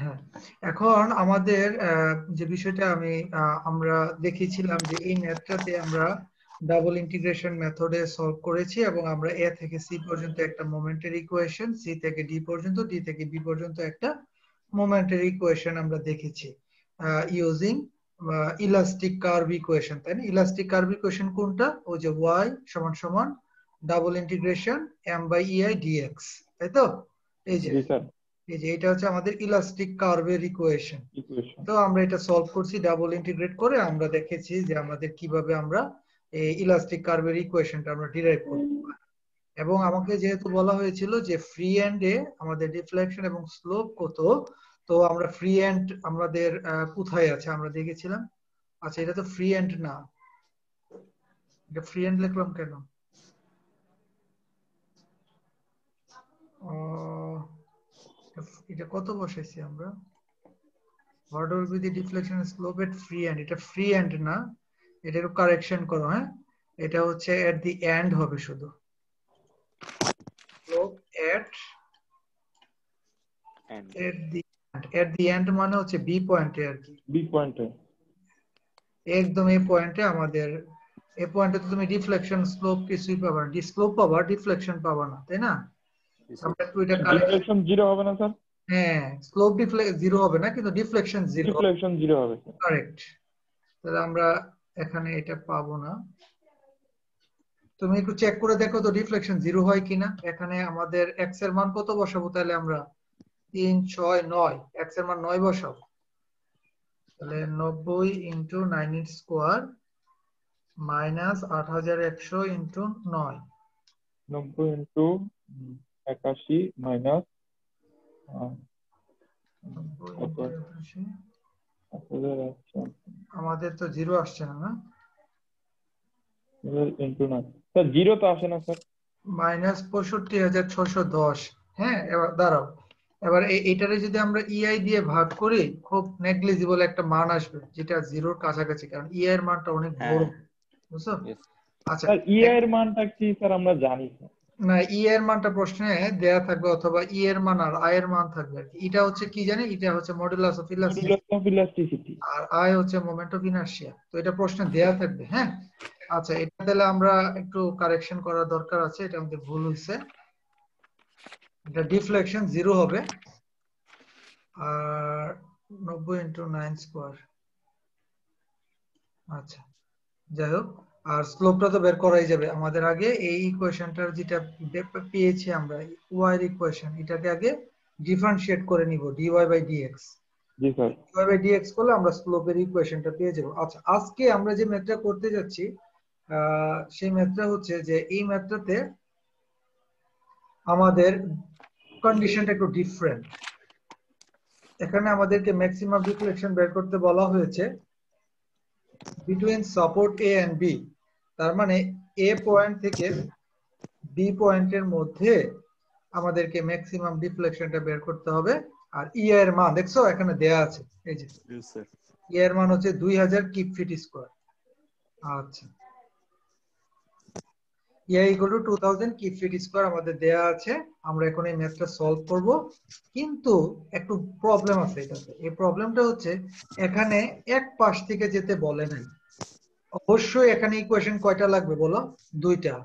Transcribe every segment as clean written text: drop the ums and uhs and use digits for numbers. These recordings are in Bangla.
হ্যাঁ, এখন আমাদের যে বিষয়টা আমরা দেখিয়েছিলাম যে এই ম্যাথটাতে আমরা ডাবল ইন্টিগ্রেশন মেথডে সলভ করেছি এবং আমরা এ থেকে সি পর্যন্ত একটা মোমেন্টের ইকুয়েশন, সি থেকে ডি পর্যন্ত, ডি থেকে বি পর্যন্ত একটা মোমেন্টের ইকুয়েশন আমরা দেখেছি ইউজিং ইলাস্টিক কার্ভ ইকুয়েশন, তাই না? ইলাস্টিক কার্ভ ইকুয়েশন কোনটা? ওই যে y সমান সমান double integration m by ei dx, তাই তো? এই যে এটা হচ্ছে আমাদের ইলাস্টিক কার্ভের ইকুয়েশন। তো আমরা এটা সলভ করছি ডাবল ইন্টিগ্রেট করে, আমরা দেখেছি যে আমাদের কিভাবে আমরা এই ইলাস্টিক কার্ভের ইকুয়েশনটা আমরা ডিরাইভ করতে পারি। এবং আমাকে যেহেতু বলা হয়েছিল যে ফ্রি এন্ডে আমাদের ডিফ্লেকশন এবং স্লোপ কত, তো আমরা ফ্রি এন্ড আমাদের কোথায় আছে আমরা দেখেছিলাম। আচ্ছা, এটা তো ফ্রি এন্ড না, এটা ফ্রি এন্ড লিখলাম কেন? এটা কত বসাইছি আমরা? What will be the deflection slope at free end? এটা ফ্রি এন্ড না, এটা একটু কারেকশন করো। হ্যাঁ, এটা হচ্ছে এট দি এন্ড হবে শুধু। স্লোপ এট দি এন্ড মানে হচ্ছে বি পয়েন্টে আর কি, বি পয়েন্টে একদম এই পয়েন্টে আমাদের। এই পয়েন্টে তো তুমি ডিফ্লেকশন স্লোপ কিছুই পাবা না, স্লোপ পাবা, ডিফ্লেকশন পাবা না, তাই না? আমরা একটু এটা ডিফ্লেকশন জিরো হবে না স্যার? হ্যাঁ, স্লোপ জিরো হবে না, কিন্তু ডিফ্লেকশন জিরো। ডিফ্লেকশন জিরো হবে, কারেক্ট। তাহলে আমরা এখানে এটা পাবো না। তুমি একটু চেক করে দেখো তো ডিফ্লেকশন জিরো হয় কিনা। এখানে আমাদের এক্স এর মান কত বসাবো তাহলে আমরা? 3, 6, 9, এক্স এর মান 9 বসাবো। তাহলে 90 ইন্টু 9 এর square minus 8100 into 9। 90 into 81 minus আমাদের তো জিরো আসছে না, না? ইন্টু 9 স্যার, জিরো তো আসে না স্যার। মাইনাস 65610। হ্যাঁ, এবার দাঁড়াও, এবার এইটারে যদি আমরা ইআই দিয়ে ভাগ করি, খুব নেগলিজিবল একটা মান আসবে যেটা জিরোর কাছাকাছি, কারণ ইআই এর মানটা অনেক বড়, বুঝছো? আচ্ছা, স্যার ই এর মানটা কি স্যার আমরা জানি না, ই এর মানটা প্রশ্নে দেয়া থাকবে, অথবা ই এর মান আর আই এর মান থাকবে আর কি। এটা হচ্ছে কি জানি, এটা হচ্ছে মডুলাস অফ ইলাস্টিসিটি, আর আই হচ্ছে মোমেন্ট অফ ইনার্শিয়া। তো এটা প্রশ্নে দেয়া থাকবে। হ্যাঁ, আচ্ছা, এটা তাহলে আমরা একটু কারেকশন করার দরকার আছে, এটা আমাদের ভুল হয়েছে। এটা ডিফ্লেকশন জিরো হবে, আর 90 ইন্টু 9 স্কোয়ার। আচ্ছা, যাই হোক, আর স্লোপটা তো বের করাই যাবে আমাদের। আগে এই ইকুয়েশনটার যেটা পেয়েছি আমরা, ওয়াই এর ইকুয়েশন, এটাকে আগে ডিফারেন্সিয়েট করে নিব ডিওয়াই বাই ডিএক্স। জি স্যার। ডিওয়াই বাই ডিএক্স করলে আমরা স্লোপের ইকুয়েশনটা পেয়ে যাব। আচ্ছা, আজকে আমরা যে ম্যাথটা করতে যাচ্ছি সেই ম্যাথটা হচ্ছে যে এই ম্যাথটাতে আমাদের কন্ডিশনটা একটু ডিফারেন্ট। এখানে আমাদেরকে ম্যাক্সিমাম ডিফ্লেকশন বের করতে বলা হয়েছে between support A and B. তার মানে এ পয়েন্ট থেকে বি পয়েন্টের মধ্যে আমাদেরকে ম্যাক্সিমাম ডিফ্লেকশনটা বের করতে হবে। আর ই এর মান দেখছো এখানে দেয়া আছে, এই যে ই এর মান হচ্ছে 2000 কিপ ফিট স্কয়ার। আচ্ছা, ইয়া ইকুয়াল টু 2000 কিপ ফিট স্কয়ার আমাদের দেয়া আছে। আমরা এখন এই ম্যাথটা সলভ করব, কিন্তু একটু প্রবলেম আছে এটাতে। এই প্রবলেমটা হচ্ছে এখানে এক পাশ থেকে যেতে বলে নাই। অবশ্যই এখানে ইকুয়েশন কয়টা লাগবে বলো? দুইটা।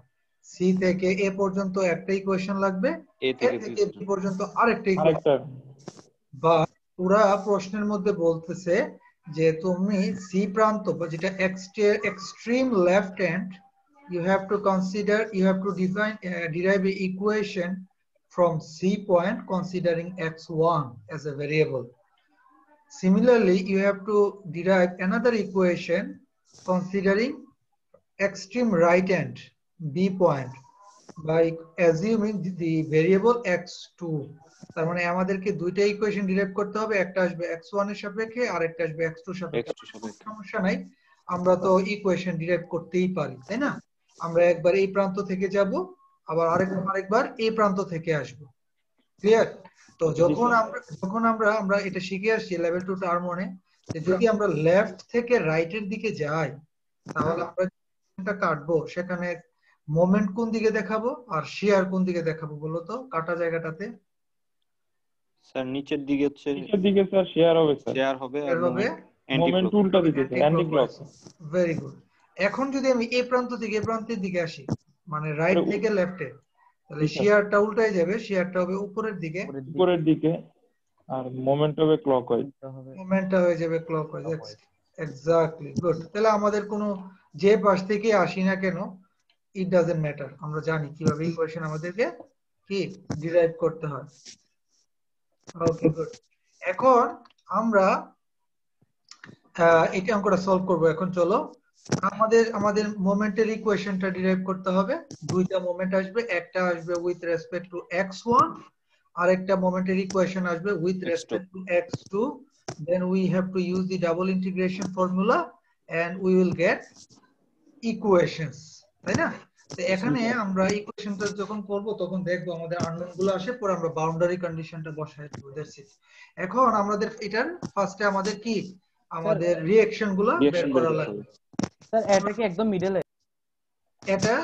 সি থেকে এ পর্যন্ত একটা ইকুয়েশন লাগবে, এ থেকে বি পর্যন্ত আরেকটা ইকুয়েশন। বা পুরা প্রশ্নের মধ্যে বলতেছে যে তুমি সি প্রান্ত বা যেটা extreme left hand, you have to consider, you have to derive a equation from C point considering x1 as a variable. Similarly, you have to derive another equation considering extreme right hand B point by assuming the variable x2. তার মানে আমাদেরকে দুইটা ইকুয়েশন ডিরাইভ করতে হবে, একটা আসবে x1 এর সাপেক্ষে আর একটা আসবে x2 এর সাপেক্ষে। সমস্যা নাই, আমরা তো ইকুয়েশন ডিরাইভ করতেই পারি, তাই না? আমরা একবার এই প্রান্ত থেকে যাব, আবার আরেকবার এই প্রান্ত থেকে আসব। ক্লিয়ার? তো যখন আমরা এটা শিখে আসছি লেভেল 2 টার্ম 1 এ, যে যদি আমরা লেফট থেকে রাইটের দিকে যাই, তাহলে আমরা কাটবো সেখানে মোমেন্ট কোন দিকে দেখাবো আর শিয়ার কোন দিকে দেখাবো বলো তো কাটা জায়গাটাতে? স্যার নিচের দিকে হচ্ছে নিচের দিকে স্যার শেয়ার হবে স্যার। শেয়ার হবে আর এর হবে অ্যান্টি মোমেন্ট ক্লক। উল্টা দিতে sir, anti clock. Very good. এখন যদি আমি এই প্রান্ত থেকে এই প্রান্তের দিকে আসি, মানে রাইট স্যার, থেকে লেফটে, তাহলে জি স্যার। শেয়ারটা উল্টাই যাবে, শেয়ারটা হবে উপরের দিকে, উপরের দিকে, আর মোমেন্ট হবে ক্লকওয়াইজ। মোমেন্টটা হয়ে যাবে ক্লকওয়াইজ। Exactly, good. তাহলে আমাদের কোনো যে পাশ থেকে আসি না কেন, ইট ডাজন্ট ম্যাটার, আমরা জানি কিভাবে ইকুয়েশন আমাদেরকে কি ডিরাইভ করতে হয়। ওকে, গুড। এখন আমরা এটা অঙ্কটা সলভ করব। এখন চলো, আমাদের মোমেন্টের ইকুয়েশনটা ডিরাইভ করতে হবে। দুইটা মোমেন্ট আসবে, একটা আসবে উইথ রেসপেক্ট টু x1, আর একটা মোমেন্টের ইকুয়েশন আসবে with respect to x2। then we have to use the double integration formula and we will get equations, তাই না? তো এখানে আমরা ইকুয়েশনটা যখন করব তখন দেখবো আমাদের আননোন গুলো আসে, পরে আমরা বাউন্ডারি কন্ডিশনটা বসাই দেব। That's it. এখন আমাদের এটার ফার্স্টে আমাদের কি আমাদের রিঅ্যাকশন গুলো বের করা লাগবে। স্যার এটা কি একদম মিডলে? এটা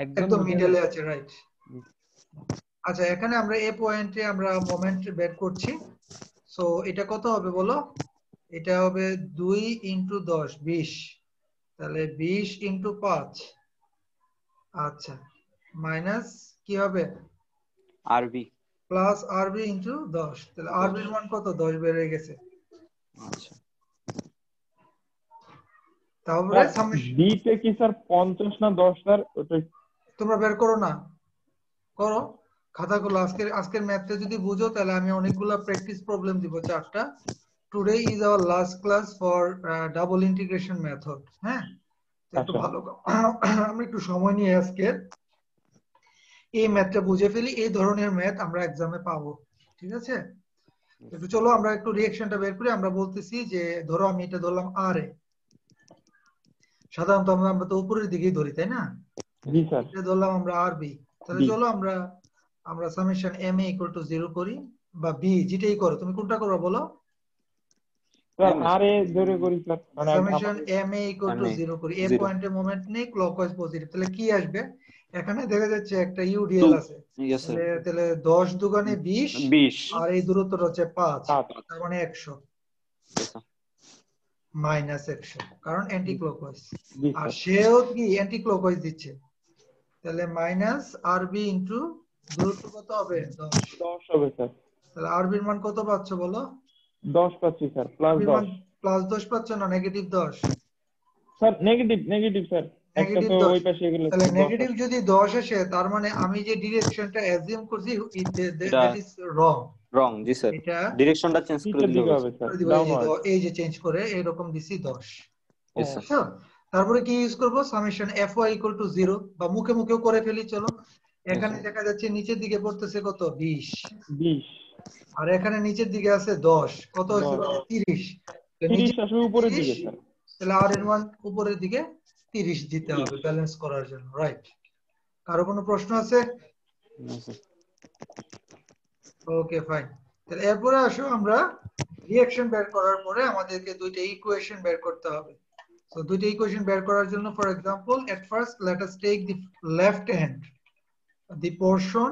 একদম মিডলে আছে, রাইট। আচ্ছা, এখানে আমরা এই পয়েন্টে আমরা মোমেন্ট বের করছি। সো এটা কত হবে বলো? এটা হবে 2 × 10 20, তাহলে 20 × 5, আচ্ছা, মাইনাস কি হবে আরবি প্লাস আরবি × 10, তাহলে আরবি এর মান কত? 10 বের হয়ে গেছে। আচ্ছা তারপরে সামেশন বি তে কি স্যার 50 না 10 স্যার? ওটা তোমরা বের করো না, করো খাতাগুলো। আজকের ম্যাথটা যদি বুঝো তাহলে আমি অনেকগুলো প্র্যাকটিস প্রবলেম দিব, 4টা। Today is our last class for double integration method. হ্যাঁ, তো একটু আচ্ছা। ভালো আমরা একটু সময় নিয়ে আজকে এই ম্যাথটা বুঝে ফেলি। এই ধরনের ম্যাথ আমরা এক্সামে পাবো, ঠিক আছে? একটু চলো আমরা একটু রিঅ্যাকশনটা বের করি। আমরা বলতেছি যে ধরো আমি এটা ধরলাম আর এ, সাধারণত আমরা তো উপরের দিকেই ধরি, তাই না? জি স্যার। এটা ধরলাম আমরা আর বি, তাহলে চলো আমরা summation M A equal to 0 করি, বা বি, যেটাই করো। তুমি কোনটা করবে বলো? স্যার আর এ ধরে করি স্যার, মানে summation M A equal to 0 করি। এ 0 পয়েন্টে মোমেন্ট নেই, ক্লকওয়াইজ পজিটিভ, তাহলে কি আসবে? এখানে দেখা যাচ্ছে একটা ইউডিএল আছে, ইয়েস স্যার তাহলে 10 দুগুণে 20, 20 আর এই দূরত্বটা হচ্ছে 5, 5। তার মানে 100 মাইনাস 100, কারণ অ্যান্টি ক্লকওয়াইজ। জি আর স্যার। সেও কি অ্যান্টি ক্লকওয়াইজ দিচ্ছে, তাহলে মাইনাস আরবি ইনটু দূরত্ব কত হবে? 10। 10 হবে স্যার। তাহলে আরবির মান কত পাচ্ছ বলো? 10 পাচ্ছি স্যার, প্লাস আরবির মান 10। প্লাস 10 পাচ্ছ না নেগেটিভ 10? স্যার নেগেটিভ স্যার, একটা নেগেটিভ তো 10। ওই পাশে গেলে তাহলে 10 নেগেটিভ আসে। যদি 10 আসে, তার মানে আমি যে ডিরেকশনটা অ্যাজিউম করছি এটা that is wrong. Wrong. G sir, এটা ডিরেকশনটা চেঞ্জ করে নিচের দিলে দিকে হবে হবে স্যার, করে দিব, ডাউনওয়ার্ড। এই যে চেঞ্জ করে এরকম দিছি 10। Yes sir. বুঝছো? তারপরে কি ইউজ করব? সামেশন fy ইকুয়াল টু 0, বা মুখে মুখেও করে ফেলি চলো। এখানে দেখা যাচ্ছে নিচের দিকে পড়তেছে কত? 20, 20। আর এখানে নিচের দিকে আছে 10, কত হচ্ছে? 30। তো 30 নিচে আসবে উপরের 30, দিকে স্যার। তাহলে আর এর মান উপরের দিকে 30 দিতে হবে ব্যালেন্স করার জন্য, রাইট? কারো কোনো প্রশ্ন আছে? ওকে, ফাইন। তাহলে এরপরে আসো আমরা রিঅ্যাকশন বের করার পরে আমাদেরকে দুইটা ইকুয়েশন বের করতে হবে। সো দুইটা ইকুয়েশন বের করার জন্য, for example, at first let us take the left hand, the portion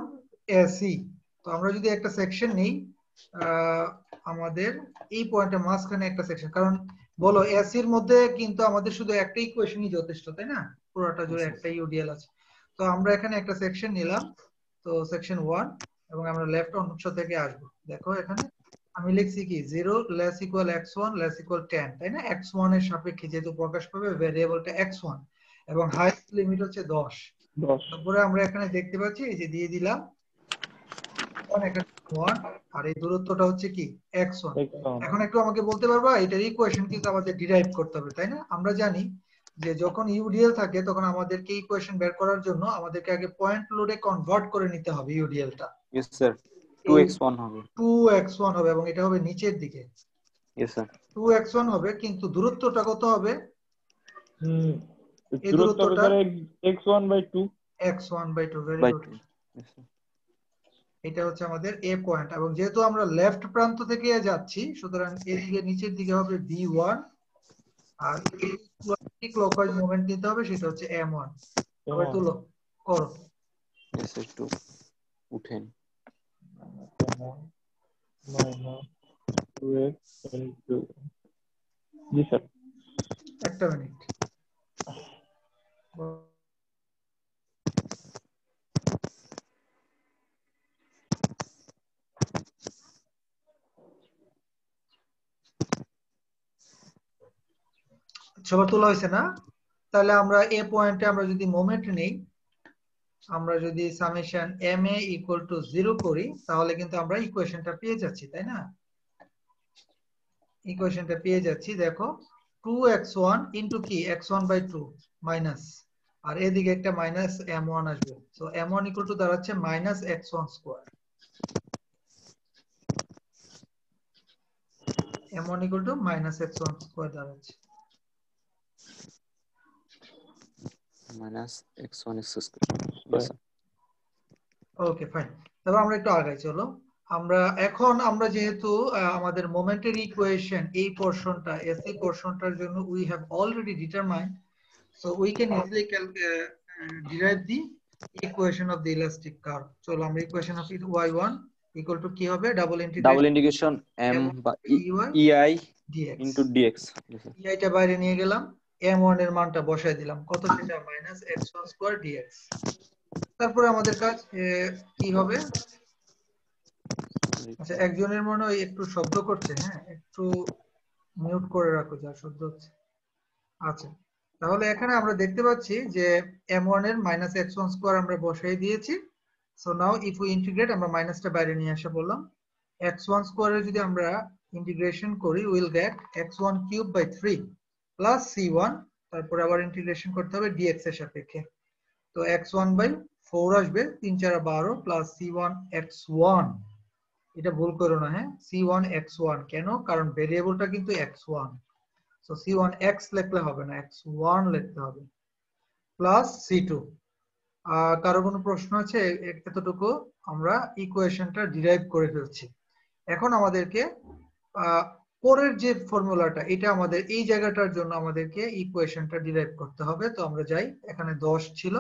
AC. তো আমরা যদি একটা সেকশন নেই, আমাদের এই পয়েন্টের মাঝখানে একটা সেকশন, কারণ বলো এসি এর মধ্যে কিন্তু আমাদের শুধু একটা ইকুয়েশনই যথেষ্ট, তাই না? পুরোটা জুড়ে একটা ইউডিএল আছে। তো আমরা এখানে একটা সেকশন নিলাম, তো সেকশন 1, এবং আমরা লেফট অংশ থেকে আসবো। দেখো এখানে আমি লিখছি কি 0 less equal x1 less equal 10, তাই না? x1 এর সাপেক্ষে যেহেতু প্রকাশ পাবে ভেরিয়েবলটা x1, এবং হাইয়েস্ট লিমিট হচ্ছে 10। 10। তারপরে আমরা এখানে দেখতে পাচ্ছি এই যে দিয়ে দিলাম 1, এখানে 1, আর এই দূরত্বটা হচ্ছে কি x1। এখন একটু আমাকে বলতে পারবা এটার ইকুয়েশন কিন্তু আমাদের ডিরাইভ করতে হবে, তাই না? আমরা জানি যে যখন ইউডিএল থাকে তখন আমাদেরকে ইকুয়েশন বের করার জন্য আমাদেরকে আগে পয়েন্ট লোডে কনভার্ট করে নিতে হবে ইউডিএলটা। ইয়েস স্যার, 2x1 হবে। 2x1 হবে, এবং এটা হবে নিচের দিকে। Yes sir. 2x1 হবে, কিন্তু দূরত্বটা কত হবে? এই দূরত্ব হবে দূরত্বটা sir x1/2। x1/2, very bye good. 2। Yes sir. এটা হচ্ছে আমাদের এ পয়েন্ট, এবং যেহেতু আমরা লেফট প্রান্ত থেকে যাচ্ছি, সুতরাং এদিকে নিচের দিকে হবে b1, আর এই ক্লকওয়াইজ মোমেন্ট নিতে হবে, সেটা হচ্ছে m1। সবাই তুলো, করো। ইয়েস স্যার, একটু উঠেন। মাইনাস 2x ইনটু, জি স্যার। একটা মিনিট। সবার তোলা হয়েছে না? তাহলে আমরা এ পয়েন্টে আমরা যদি মোমেন্ট নেই, আমরা যদি summation M A equal to 0 করি, তাহলে কিন্তু আমরা ইকুয়েশনটা পেয়ে যাচ্ছি, তাই না? ইকুয়েশনটা পেয়ে যাচ্ছি, দেখো 2x1 ইন্টু কি x1/2 মাইনাস, আর এদিকে একটা মাইনাস m1 আসবে। সো m1 ইকুয়াল টু দাঁড়াচ্ছে minus x1 square. m1 equal to minus x1 square দাঁড়াচ্ছে। minus x1 x square. Yes, sir. Okay fine. তারপর আমরা একটু আগাই, চলো। আমরা যেহেতু আমাদের মোমেন্টের ইকুয়েশন এই পোরশনটা এসি পোরশনটার জন্য we have already determined, so we can easily derive the equation of the elastic curve. চলো আমরা equation of y1 equal to কি হবে, double Double integration integration m by ey ei dx। into dx. Yes, sir. ei টা বাইরে নিয়ে গেলাম, m1 এর মানটা বসাই দিলাম, কত সেটা মাইনাস x1 স্কয়ার dx। তারপরে আমাদের কাজ কি হবে? আচ্ছা, একজনের মনে হয় একটু শব্দ করছে, হ্যাঁ একটু মিউট করে রাখো যা শব্দ হচ্ছে। আচ্ছা, তাহলে এখানে আমরা দেখতে পাচ্ছি যে m1 এর মাইনাস x1 স্কয়ার আমরা বসাই দিয়েছি। So now if we integrate, আমরা মাইনাসটা বাইরে নিয়ে আসা বললাম, x1 স্কয়ারে যদি আমরা ইন্টিগ্রেশন করি will get x1 cube by 3 plus c1, তারপরে আবার ইন্টিগ্রেশন করতে হবে dx এর সাপেক্ষে। তো x1/4 আসবে, 3 4 12 প্লাস c1 x1, এটা ভুল করো না, হ্যাঁ c1 x1 কেন, কারণ ভেরিয়েবলটা কিন্তু x1, সো c1 x লিখলে হবে না, x1 লিখতে হবে, প্লাস c2। কারো কোনো প্রশ্ন আছে? এতটুকু আমরা ইকুয়েশনটা ডিরাইভ করে ফেলছি। এখন আমাদেরকে পরের যে ফর্মুলাটা, এটা আমাদের এই জায়গাটার জন্য আমাদেরকে ইকুয়েশনটা ডিরাইভ করতে হবে। তো আমরা যাই, এখানে 10 ছিল,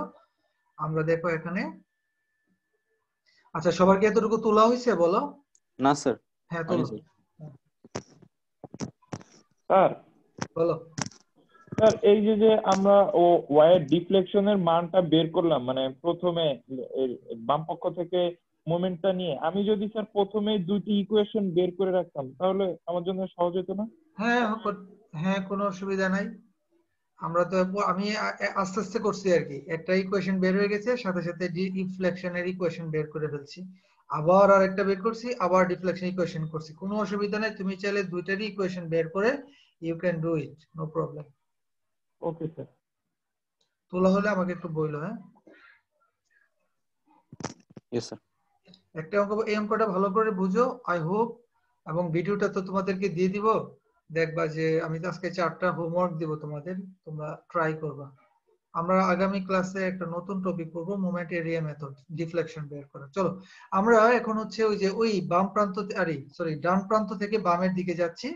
আমরা দেখো এখানে। আচ্ছা, সবার কি এতটুকু তোলা হয়েছে বলো? না স্যার, হ্যাঁ হয়নি তোলো। স্যার। স্যার, বলো। স্যার এই যে যে আমরা ওয়াইয়ের ডিফ্লেকশনের মানটা বের করলাম, মানে প্রথমে বাম পক্ষ থেকে মোমেন্টটা নিয়ে, আমি যদি স্যার প্রথমে দুইটি ইকুয়েশন বের করে রাখতাম তাহলে আমার জন্য সহজ হতো না? হ্যাঁ হ্যাঁ, কোনো অসুবিধা নাই। আমরা তো আমি আস্তে আস্তে করছি আর কি, একটা ইকুয়েশন বের হয়ে গেছে, সাথে সাথে ডিফ্লেকশনের ইকুয়েশন বের করে ফেলছি, আবার আরেকটা বের করছি, আবার ডিফ্লেকশন ইকুয়েশন করছি। কোনো অসুবিধা নাই, তুমি চাইলে দুইটারই ইকুয়েশন বের করে you can do it, no problem. Okay sir. তোলা হলে আমাকে একটু বইলো, হ্যাঁ। Yes, sir. একটা অঙ্ক, এই অঙ্কটা ভালো করে বুঝো আই হোপ, এবং ভিডিওটা তো তোমাদেরকে দিয়ে দিব, দেখবা যে আমি তো আজকে 4টা হোমওয়ার্ক দিব তোমাদের, তোমরা ট্রাই করবা। আমরা আগামী ক্লাসে একটা নতুন টপিক পড়বো, মোমেন্ট এরিয়া মেথড, ডিফ্লেকশন বের করা। চলো আমরা এখন হচ্ছে ওই যে ওই বাম প্রান্ত, আরে সরি, ডান প্রান্ত থেকে বামের দিকে যাচ্ছি।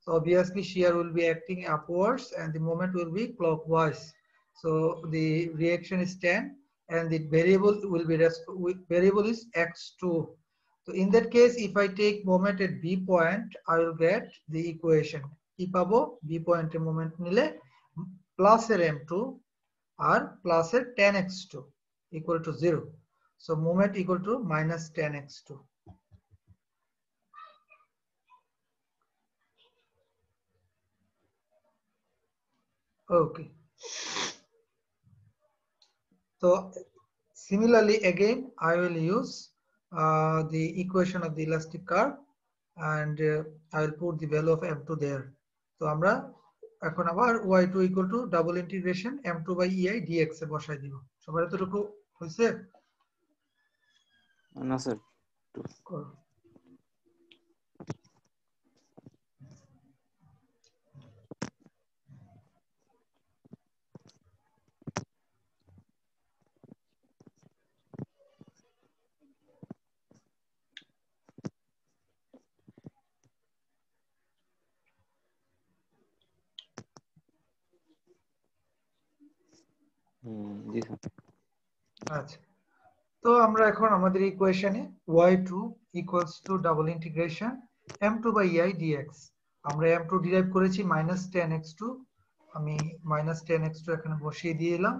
So obviously shear will be acting upwards and the moment will be clockwise. So the reaction is tan and the variable will be variable is x2. So in that case, if I take moment at B point, I will get the equation. কি পাবো? B point এর moment নিলে প্লাস এর m2 আর প্লাস এর tan x2 equal to 0. So moment equal to minus tan x2. Okay. So similarly, again, I will use the equation of the elastic curve and I will put the value of m2 there. So আমরা এখন আবার y2 equal to double integration m2 by ei dx এ বসাই দিব। সবার এতটুকু হয়েছে? না স্যার। করো। জি স্যার। আচ্ছা, তো আমরা এখন আমাদের ইকুয়েশনে y2 equals to double integration m2 by ei dx। আমরা m2 ডিরাইভ করেছি -10x2, আমি -10x2 এখানে বসিয়ে দিলাম।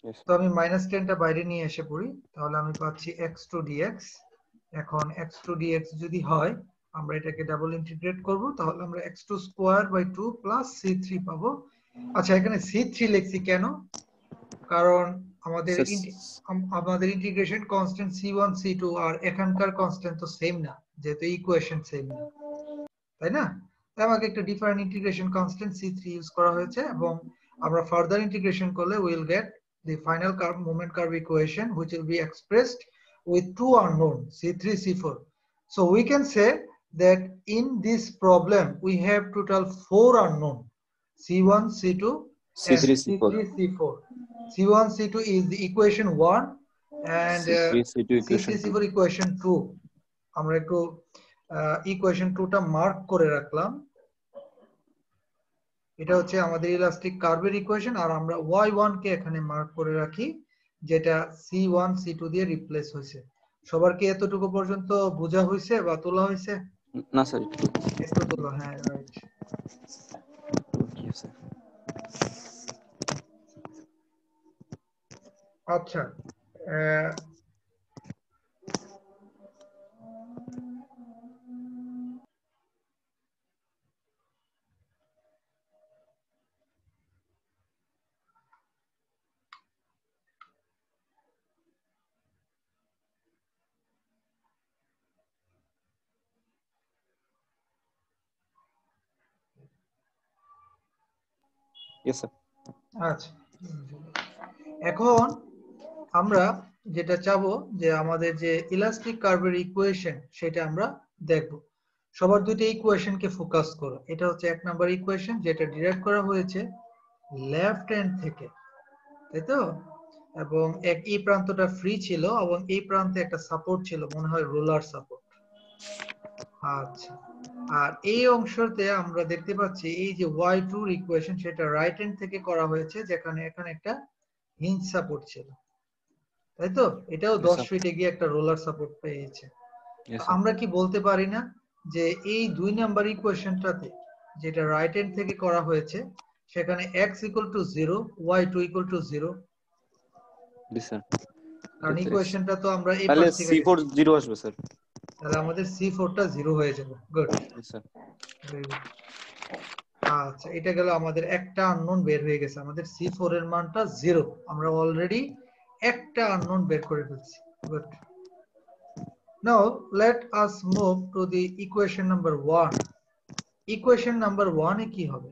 Yes. তো আমি -10টা বাইরে নিয়ে এসে পড়ি, তাহলে আমি পাচ্ছি x2 dx। এখন x2 dx যদি হয়, আমরা এটাকে ডাবল ইন্টিগ্রেট করব, তাহলে আমরা x2 square by 2 plus c3 পাবো। আচ্ছা, এখানে c3 লিখছি কেন? কারণ আমাদের Sir, আমাদের ইন্টিগ্রেশন কনস্ট্যান্ট c1 c2 আর এখানকার কনস্ট্যান্ট তো সেম না, যেহেতু ইকুয়েশন সেম না, তাই না? তাই আমাকে একটা different integration constant c3 use করা হয়েছে, এবং আমরা ফার্দার ইন্টিগ্রেশন করলে will get the final curve moment curve equation, which will be expressed with two unknown c3 c4. So we can say that in this problem we have total four unknown, c1 c2 and C3, C4. c3 c4. c1 c2 is the equation 1 and C3, C2 c3 equation 2. c4 equation 2. আমরা একটু ইকুয়েশন 2টা মার্ক করে রাখলাম। এটা হচ্ছে আমাদের ইলাস্টিক কার্ভের ইকুয়েশন, আর আমরা y1 কে এখানে মার্ক করে রাখি, যেটা c1 c2 দিয়ে রিপ্লেস হয়েছে। সবার কি এতটুকু পর্যন্ত বোঝা হয়েছে বা তোলা হয়েছে? না স্যার, একটু তোলা, হ্যাঁ, রাইট। কি স্যার? আচ্ছা, আহ, Yes sir. আচ্ছা, এখন আমরা যেটা চাবো যে আমাদের যে ইলাস্টিক কার্ভের ইকুয়েশন সেটা আমরা দেখব। সবার দুইটা ইকুয়েশনকে ফোকাস করো। এটা হচ্ছে 1 নাম্বার ইকুয়েশন, যেটা ডিরাইভ করা হয়েছে লেফট হ্যান্ড থেকে, তাই তো? এবং এই প্রান্তটা ফ্রি ছিল এবং এই প্রান্তে একটা সাপোর্ট ছিল, মনে হয় রোলার সাপোর্ট। আচ্ছা, আর এই অংশতে আমরা দেখতে পাচ্ছি এই যে y2 এর ইকুয়েশন, সেটা রাইট হ্যান্ড থেকে করা হয়েছে, যেখানে এখানে একটা হিঞ্জ সাপোর্ট ছিল, তাই তো? এটাও Yes 10 sir. ফিটে গিয়ে একটা রোলার সাপোর্ট পেয়েছে। Yes sir. আমরা কি বলতে পারি না যে এই 2 নাম্বার ইকুয়েশনটাতে, যেটা রাইট হ্যান্ড থেকে করা হয়েছে, সেখানে x = 0, y2 = 0? Yes sir. কারণ ইকুয়েশনটা তো আমরা এই তাহলে পাশ থেকে C4 গেছি, 0 আসবে স্যার। তাহলে আমাদের c4 টা 0 হয়ে যাবে। Good, Yes sir. Very good. আচ্ছা, এটা গেল, আমাদের একটা আননোন বের হয়ে গেছে, আমাদের c4 এর মানটা 0। আমরা অলরেডি একটা আননোন বের করে ফেলছি। Good. Now let us move to the equation number 1. Equation number 1 এ কি হবে?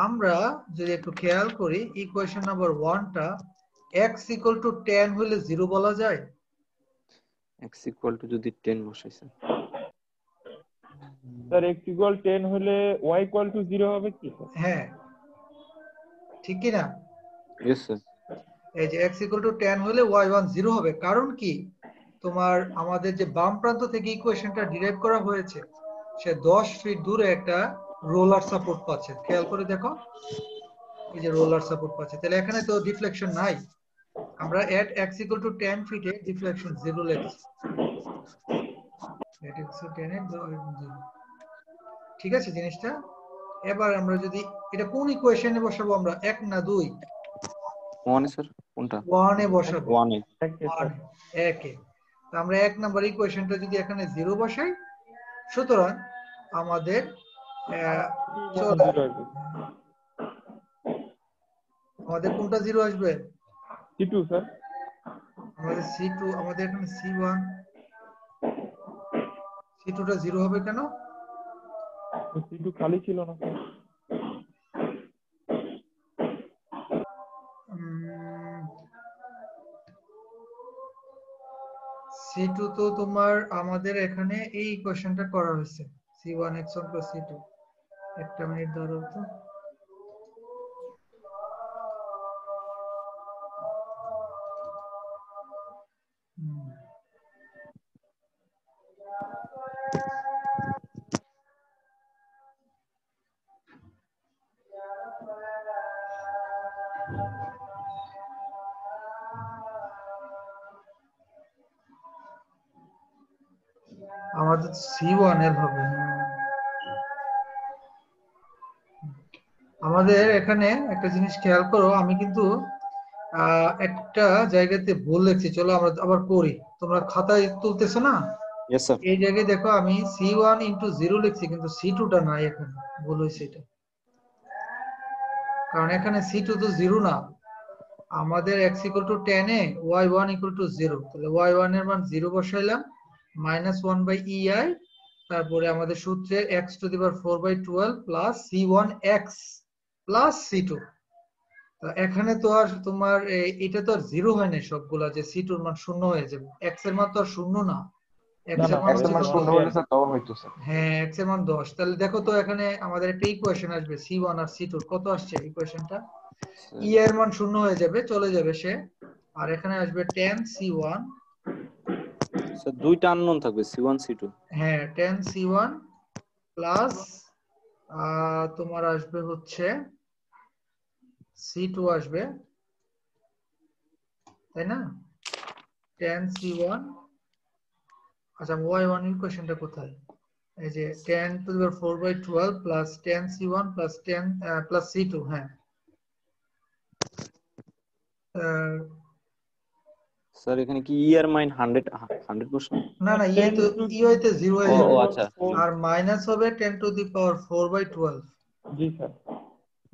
আমরা যদি একটু খেয়াল করি, ইকুয়েশন নাম্বার 1 টা x = 10 হলে 0 বলা যায়? x = যদি 10 বসাই স্যার। স্যার x = 10 হলে y = 0 হবে কি স্যার? হ্যাঁ, ঠিক কি না? Yes sir. এই যে x = 10 হলে y1 0 হবে, কারণ কি? তোমার আমাদের যে বাম প্রান্ত থেকে ইকুয়েশনটা ডিরাইভ করা হয়েছে, সে 10 ফিট দূরে একটা রোলার সাপোর্ট পাচ্ছে। খেয়াল করে দেখো, এই যে রোলার সাপোর্ট পাচ্ছে, তাহলে এখানে তো ডিফ্লেকশন নাই। আমরা এট x = 10 ফিটে ডিফ্লেকশন 0 লিখছি। At x = 10 এ 0। ঠিক আছে জিনিসটা? এবার আমরা যদি এটা কোন ইকুয়েশনে বসাবো, আমরা 1 না 2? 1 স্যার, কোনটা? 1 এ বসাবো। 1 এ। 1 এ। তো আমরা 1 নাম্বার ইকুয়েশনটা যদি এখানে 0 বসাই, সুতরাং আমাদের আমাদের কোনটা 0 আসবে? C2 sir. আমাদের c2, আমাদের এখানে c1, c2 টা 0 হবে কেন? C2 খালি ছিল না স্যার। c2 তো তোমার আমাদের এখানে এই ইকুয়েশনটা করা হয়েছে, c1 x1 + c2। একটা মিনিট দাঁড়াও তো। C1 এর হবে। আমাদের এখানে একটা জিনিস খেয়াল করো, আমি কিন্তু একটা জায়গাতে ভুল লিখছি, চলো আমরা আবার করি। তোমরা খাতায় তুলতেছো না? Yes sir. এই জায়গায় দেখো আমি C1 ইন্টু 0 লিখছি, কিন্তু C2 টা নাই এখানে, ভুল হয়েছে এটা। কারণ এখানে C2 তো 0 না, আমাদের x equal to 10 A y1 equal to 0, তাহলে y1 এর মান 0 বসাইলাম, -1 বাই ei, তারপরে আমাদের সূত্রে x two the power 4/12 plus C1x plus C2। এখানে তো আর তোমার এটা তো আর 0 হয় না সবগুলা যে C2 এর মান 0 হয়ে যাবে, x এর মান তো আর 0 না, x না এর না মান স্যার, হচ্ছে এটা কত? 0 হলে স্যার তখন হইতো স্যার। হ্যাঁ, x এর মান 10। তাহলে দেখো তো এখানে আমাদের একটা ইকুয়েশন আসবে C1 আর C2 কত আসছে ইকুয়েশনটা, e এর মান 0 হয়ে যাবে, চলে যাবে সে, আর এখানে আসবে tan C1, স্যার দুইটা আননোন থাকবে C1 C2। হ্যাঁ tan C1 প্লাস তোমার আসবে হচ্ছে C2 আসবে, তাই না? tan C1, আচ্ছা y1 ইকুয়েশনটা কোথায়? এই যে tan two the power 4/12 plus tan C1 plus tan plus C2, হ্যাঁ। স্যার এখানে কি ই এর মাইন 100%? না না, ইয়ে 10 তো to ই হইতে 0 হয়ে ও যাবে, আচ্ছা। আর মাইনাস হবে 10 টু দি পাওয়ার 4/12, জি স্যার।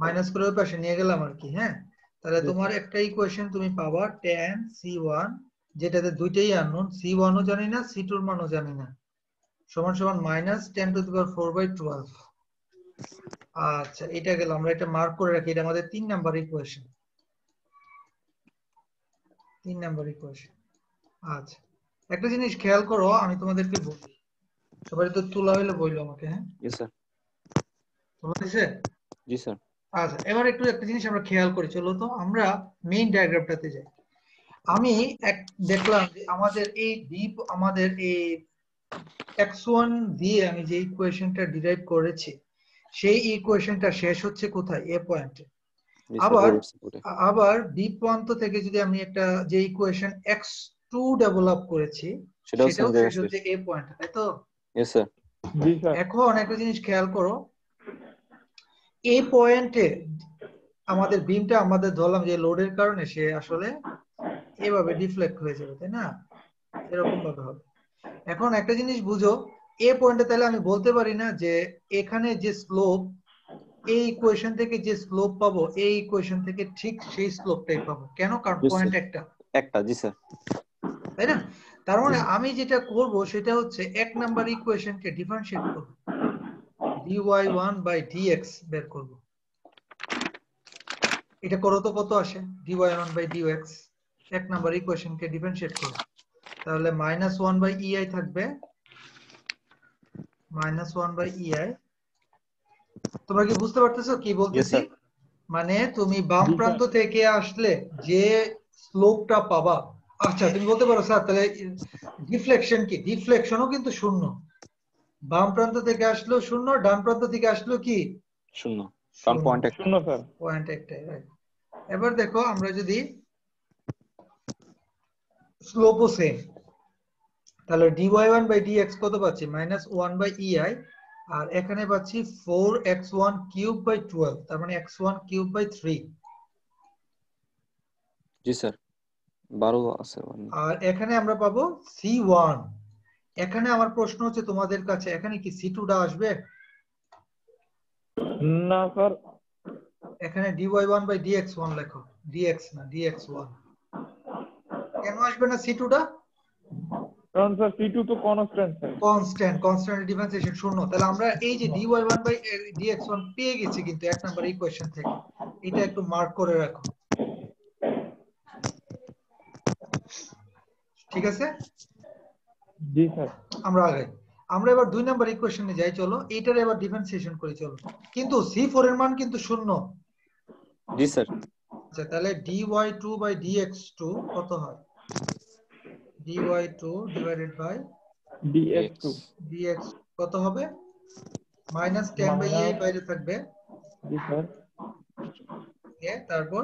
মাইনাস করে ওই পাশে নিয়ে গেলাম আর কি, হ্যাঁ। তাহলে জি তোমার স্যার। একটা ইকুয়েশন তুমি পাবা tan C1, যেটাতে দুইটাই আননোন, C1 ও জানি না C2 এর মানও জানি না, সমান সমান -10 টু দি পাওয়ার 4/12। আচ্ছা, এটা গেল, আমরা এটা মার্ক করে রাখি, এটা আমাদের 3 নাম্বার ইকুয়েশন, 3 নাম্বার ইকুয়েশন। আচ্ছা, একটা জিনিস খেয়াল করো, আমি তোমাদেরকে বলি, সবাই তো তোলা হইলে বললো আমাকে, হ্যাঁ ইয়েস স্যার। তোলা হয়েছে? জি স্যার। আচ্ছা, এবার একটু একটা জিনিস আমরা খেয়াল করি, চলো তো আমরা মেইন ডায়াগ্রামটাতে যাই। আমি দেখলাম যে আমাদের এই আমাদের এই x1 দিয়ে আমি যে ইকুয়েশনটা ডিরাইভ করেছি, সেই ইকুয়েশনটা শেষ হচ্ছে কোথায়? এ পয়েন্টে। জি স্যার, আবার ওভার সাপোর্টে। আবার বি প্রান্ত থেকে যদি আমি একটা যে ইকুয়েশন x2 ডেভেলপ করেছি, সেটাও সেম সেটাও শেষ জায়গায় শেষ। হচ্ছে এ পয়েন্টে, তাই তো? Yes sir. জি স্যার। এখন একটা জিনিস খেয়াল করো, এই পয়েন্টে আমাদের বিমটা আমাদের ধরলাম যে লোডের কারণে সে আসলে এভাবে ডিফ্লেক্ট হয়ে যাবে, তাই না? এরকম ভাবে হবে। এখন একটা জিনিস বুঝো, এ পয়েন্টে তাহলে আমি বলতে পারি না যে এখানে যে স্লোপ, এই ইকুয়েশন থেকে যে স্লোপ পাবো, এই ইকুয়েশন থেকে ঠিক সেই স্লোপটাই পাবো, কেন? কারণ জি পয়েন্ট স্যার। একটা, একটা, জি স্যার। তাই না? তার মানে আমি যেটা করব সেটা হচ্ছে 1 নাম্বার ইকুয়েশনকে ডিফারেন্সিয়েট করব, dy1 বাই dx বের করব। এটা করো তো কত আসে, dy1 বাই dx, 1 নাম্বার ইকুয়েশনকে ডিফারেন্সিয়েট করো, তাহলে -1 বাই ei থাকবে, -1 বাই ei। তোমরা কি বুঝতে পারতেছো কি ইয়েস বলতেছি? স্যার। মানে তুমি বাম জি স্যার। প্রান্ত থেকে আসলে যে স্লোপটা পাবা, আচ্ছা তুমি বলতে পারো স্যার তাহলে ডিফ্লেকশন কি? ডিফ্লেকশনও কিন্তু শূন্য, বাম প্রান্ত থেকে আসলেও শূন্য, ডান প্রান্ত থেকে আসলেও কি? শূন্য, কারণ শূন্য, পয়েন্ট একটা। শূন্য স্যার। পয়েন্ট একটাই, রাইট। এবার দেখো আমরা যদি স্লোপও সেম, তাহলে dy1 বাই dx কত পাচ্ছি? -1 বাই ei, আর এখানে পাচ্ছি 4x1 কিউব বাই 12, তার মানে x1 cube by 3। G sir, 12 আছে। আর এখানে আমরা পাবো C1। এখানে আমার প্রশ্ন হচ্ছে তোমাদের কাছে, এখানে কি C2 টা আসবে? না স্যার। এখানে dy1 বাই dx1 লেখো, dx না dx1, কেন আসবে না C2 টা? কারণ স্যার C2 তো constant sir. Constant, constant differentiation শূন্য, তাহলে আমরা এই যে dy1 বাই dx1 পেয়ে গেছি কিন্তু 1 নাম্বার ইকুয়েশন থেকে, এটা একটু মার্ক করে রাখো, ঠিক আছে? জি স্যার। আমরা এবার 2 নাম্বার ইকুয়েশনে যাই, চলো এটার এবার ডিফারেন্সিয়েশন করি, চলো। কিন্তু C4 এর মান কিন্তু শূন্য। জি স্যার। আচ্ছা, তাহলে dy2 বাই dx2 কত হয়? dy2 divided by dx2 dx কত হবে? -10 বাই ei বাইরে থাকবে, জি স্যার। তারপর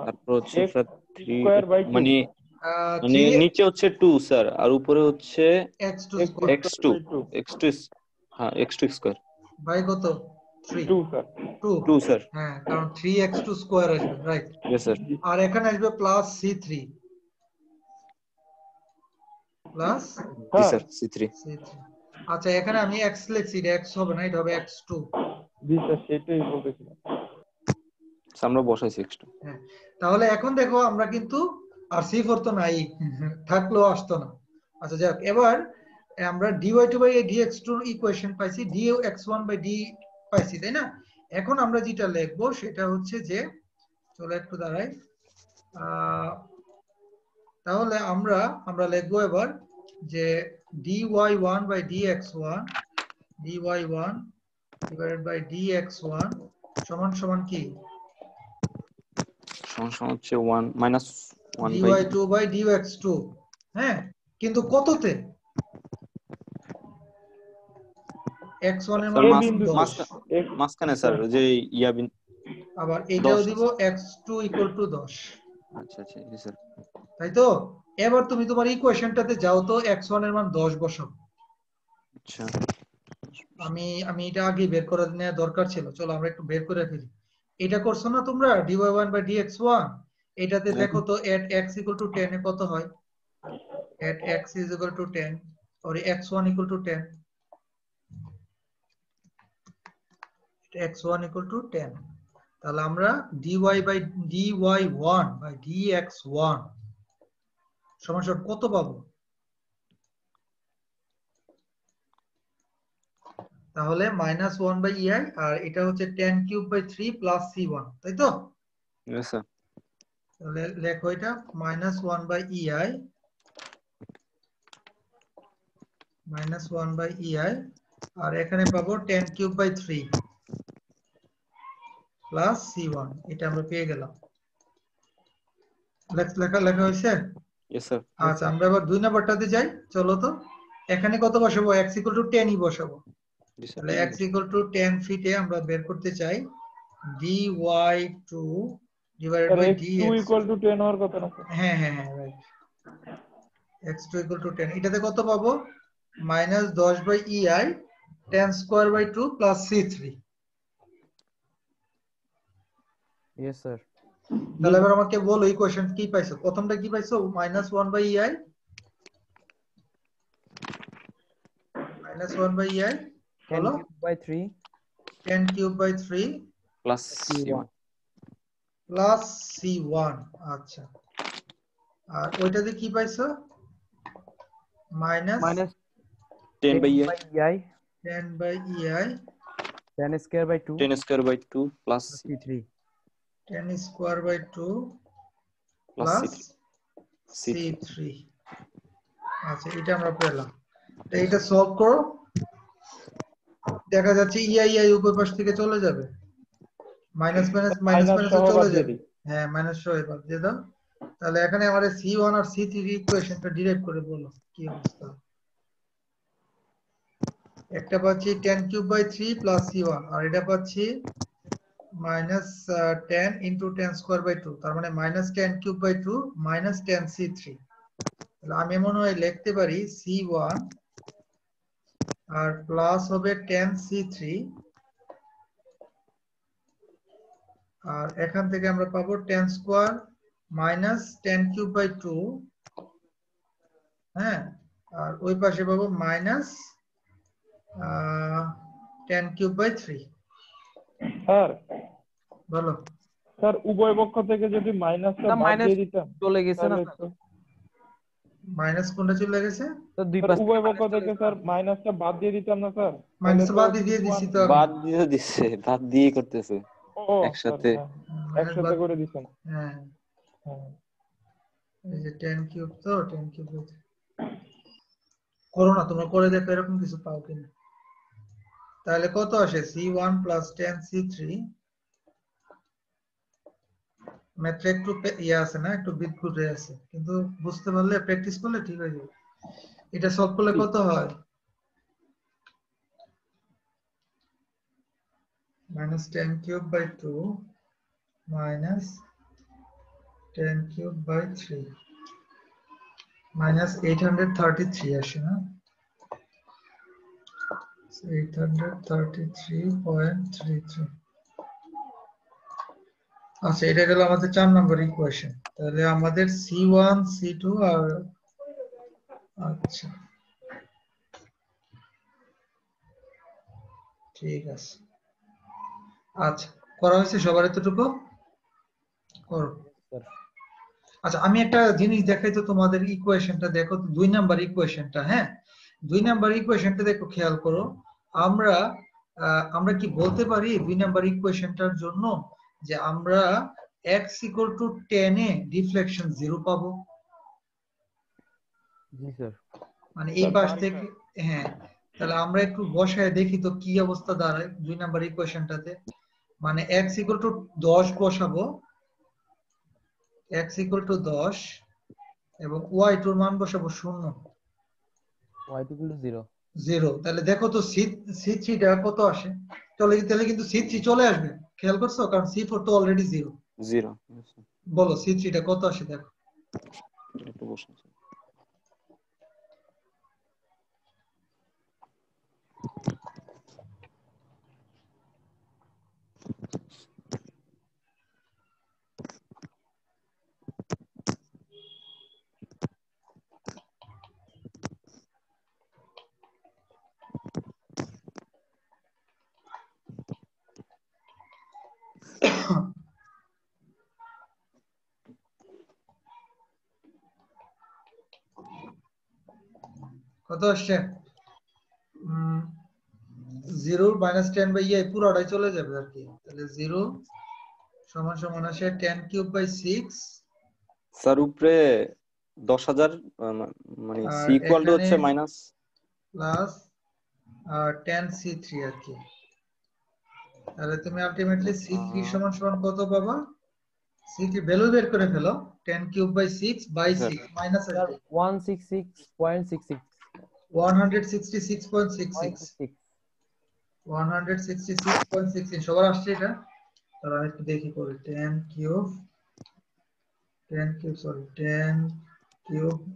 তারপর হচ্ছে x স্যার 3, স্কয়ার বাই 2। মানে মানে নিচে হচ্ছে 2 স্যার আর উপরে হচ্ছে x2 স্কয়ার x2 x2 হ্যাঁ x2 স্কয়ার বাই কত 3 2 স্যার 2 2 স্যার হ্যাঁ কারণ 3x2 স্কয়ার আসবে রাইট ইয়েস স্যার আর এখানে আসবে প্লাস c3 প্লাস জি স্যার স্যার c3 c3 আচ্ছা এখানে আমি x লিখছি এটা x হবে না এটা হবে x2 জি স্যার সেটাই বলতেছিলাম আমরা বসাইছি x2 হ্যাঁ তাহলে এখন দেখো আমরা কিন্তু আর c4 তো নাই থাকলেও আসতো না আচ্ছা যাক এবার আমরা dy2 বাই dx2 এর ইকুয়েশন পাইছি dx1 বাই d পাইছি তাই না এখন আমরা যেটা লিখবো সেটা হচ্ছে যে চলো একটু দাঁড়াই তাহলে আমরা লিখবো এবার যে dy1 by dx1 dy1 divided by dx1 সমান সমান কি সমান হচ্ছে 1 minus 1 by dy2 by dx2 হ্যাঁ কিন্তু কততে x1 এর মান এ স্যার বিন্দু 10 মাঝখানে স্যার যে ইয়া আবার এইটাও 10 দিব x2 10 আচ্ছা আচ্ছা জি স্যার তাই তো এবার তুমি তোমার ইকুয়েশনটাতে যাও তো x1 এর মান 10 বসাও আচ্ছা আমি এটা আগে বের করে নেওয়া দরকার ছিল চলো আমরা একটু বের করে ফেলি এটা করছো না তোমরা dy1 বাই dx1 এটাতে দেখো তো at x equal to 10 এ কত হয় at x is equal to 10 or x1 equal to 10 x1 equal to 10 তাহলে আমরা dy1 বাই dx1 সমান সমান কত পাবো তাহলে -1 বাই ei আর এটা হচ্ছে 10 কিউব বাই 3 প্লাস c1 তাই তো ইয়েস স্যার তাহলে লেখো এটা -1 বাই ei -1 বাই ei আর এখানে পাবো 10 কিউব বাই 3 প্লাস c1 এটা আমরা পেয়ে গেলাম লেখা লেখা হয়েছে ইয়েস স্যার আচ্ছা আমরা এবার 2 নাম্বারটাতে যাই চলো তো এখানে কত বসাবো x 10 ই বসাবো জি স্যার তাহলে x 10 ফিটে আমরা বের করতে চাই dy2 divided sir by x2 dx equal to 10 হওয়ার কথা না স্যার হ্যাঁ হ্যাঁ হ্যাঁ রাইট x2 10 এটাতে কত পাবো -10 by ei 10 square by 2 plus c3 yes sir তাহলে এবার আমাকে বলো ইকুয়েশন কি পাইছো প্রথমটা কি পাইছো -1 বাই ei -1 বাই ei 10 বলো cube by 3 10 cube by 3 plus c1 plus c1 আচ্ছা আর ওইটাতে কি পাইছো minus minus 10 by 10 by ei 10 by ei 10 square by 2 10 square by 2 plus c3 10 square by 2 plus plus c3 c3 আচ্ছা এটা আমরা পেলাম তো এটা সলভ করো দেখা যাচ্ছে ei উপর পাশ থেকে চলে যাবে minus minus minus minus minus সহ চলে বাদ দিয়ে যাবে দিই হ্যাঁ মাইনাস সহ বাদ দিয়ে দাও তাহলে এখানে আমাদের c1 আর c3 ইকুয়েশনটা ডিরাইভ করে বলো কি অবস্থা একটা পাচ্ছি 10 কিউব বাই 3 প্লাস c1 আর এটা পাচ্ছি -10 ইনটু 10 স্কয়ার বাই 2 তার মানে -10 কিউব বাই 2 -10 c3 তাহলে আমি মনে হয় লিখতে পারি c1 আর প্লাস হবে 10 c3 আর এখান থেকে আমরা পাবো 10 স্কয়ার -10 কিউব বাই 2 হ্যাঁ আর ওই পাশে পাবো -10 কিউব বাই 3 স্যার বলো স্যার উভয় পক্ষ থেকে যদি মাইনাসটা না বাদ মাইনাস দিয়ে দিতাম চলে গেছে না তাহলে স্যার তো মাইনাস কোনটা চলে গেছে তো দুই স্যার পাশ উভয় পক্ষ minus চলে থেকে গেছে স্যার না? মাইনাসটা বাদ দিয়ে দিতাম না স্যার তাহলে মাইনাস তো বাদ দিয়ে c1 দিছি তো আমি বাদ দিয়ে দিচ্ছে বাদ দিয়ে করতেছে ও স্যার একসাথে হ্যাঁ মাইনাস একসাথে বাদ করে দিছেন হ্যাঁ হ্যাঁ এই যে 10 কিউব তো 10 কিউব করো না তোমরা করে দেখো এরকম কিছু পাও কিনা তাহলে কত আসে c1 প্লাস 10 c3 ম্যাথে একটু ইয়ে আছে না একটু বিদঘুটে আছে কিন্তু বুঝতে পারলে প্র্যাকটিস করলে ঠিক হয়ে যাবে এটা সলভ করলে কত হয় -10 cube by 2 -10 cube by 3 minus 833 আসে না, 833.33। আচ্ছা, এটা গেল আমাদের 4 নম্বর ইকুয়েশন। তাহলে আমাদের C1 C2 আর আচ্ছা ঠিক আছে। আচ্ছা, করা হয়েছে সবার এতটুকু করো। স্যার আচ্ছা, আমি একটা জিনিস দেখাই তো তোমাদের, ইকুয়েশনটা দেখো, 2 নাম্বার ইকুয়েশনটা। হ্যাঁ, 2 নাম্বার ইকুয়েশনটা দেখো, খেয়াল করো। আমরা আমরা কি বলতে পারি 2 নাম্বার ইকুয়েশনটার জন্য যে আমরা x = 10 এ ডিফ্লেকশন 0 পাবো? জি স্যার। মানে এই স্যার পাশ পারি থেকে। স্যার। হ্যাঁ, তাহলে আমরা একটু বসায় দেখি তো কি অবস্থা দাঁড়ায় 2 নাম্বার ইকুয়েশনটাতে। মানে x = 10 বসাবো, x = 10 এবং y2 এর মান বসাবো 0। y2 = 0। 0। তাহলে দেখো তো C3 টা কত আসে। তাহলে কিন্তু C3 চলে আসবে, খেয়াল করছো? কারণ C4 তো অলরেডি 0। 0। বলো C3 টা কত আসে দেখো। একটু বসুন স্যার। কত আসছে? 0 -10/e পুরোটাই চলে যাবে আর কি। তাহলে 0 সমান আসে 10^6 স্যার উপরে 10,000 মানে আর সি ইকুয়াল টু এখানে হচ্ছে মাইনাস প্লাস 10C3 আর কি। তাহলে তুমি আলটিমেটলি C3 সমান কত পাবা? C3 ভ্যালু বের করে ফেলো। 10^6/6 মাইনাস স্যার আসবে 166.66 166.66 0.66 166.66 সবার আসছে এটা? তাহলে আমি একটু দেখি করে। 10³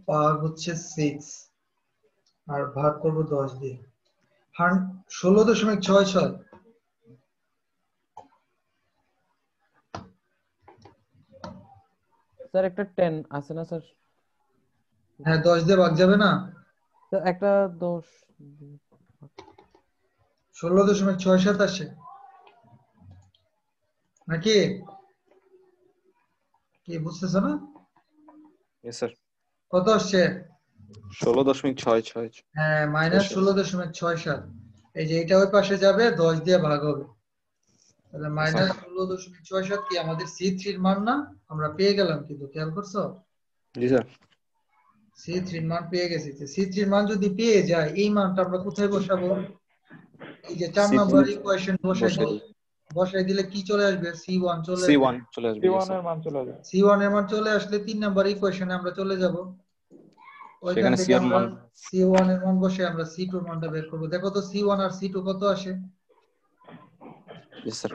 ভাগ হচ্ছে 6 আর ভাগ করব 10 দিয়ে। 16.66। স্যার একটা 10 আছে না স্যার? হ্যাঁ, 10 দিয়ে ভাগ যাবে না? স্যার একটা 10 16.67 আসে নাকি? কি বুঝতেছ না? Yes sir. কত আসছে? 16.66। হ্যাঁ, -16.67। এই যে এটা ওই পাশে যাবে, 10 দিয়ে ভাগ হবে। তাহলে -16.67 কি আমাদের C3 এর মান না? আমরা পেয়ে গেলাম, কিন্তু খেয়াল করছো? জি স্যার। C3 এর মান পেয়ে গেছি। C3 এর মান যদি পেয়ে যায়, এই মানটা আমরা কোথায় বসাবো? এই যে 4 C3 নম্বর ইকুয়েশন বসাই বসে দিই। বসাই দিলে কি চলে আসবে? C1 চলে আসবে। C1 চলে আসবে। Yes C1 sir. এর মান চলে যাবে। C1 এর মান চলে আসলে 3 নম্বর ইকুয়েশনে আমরা চলে যাব। ওইখান সেখানে সি থেকে এর আমরা মান C1 এর মান বসে আমরা C2 এর মানটা বের করব। দেখো তো C1 আর C2 কত আসে? Yes sir.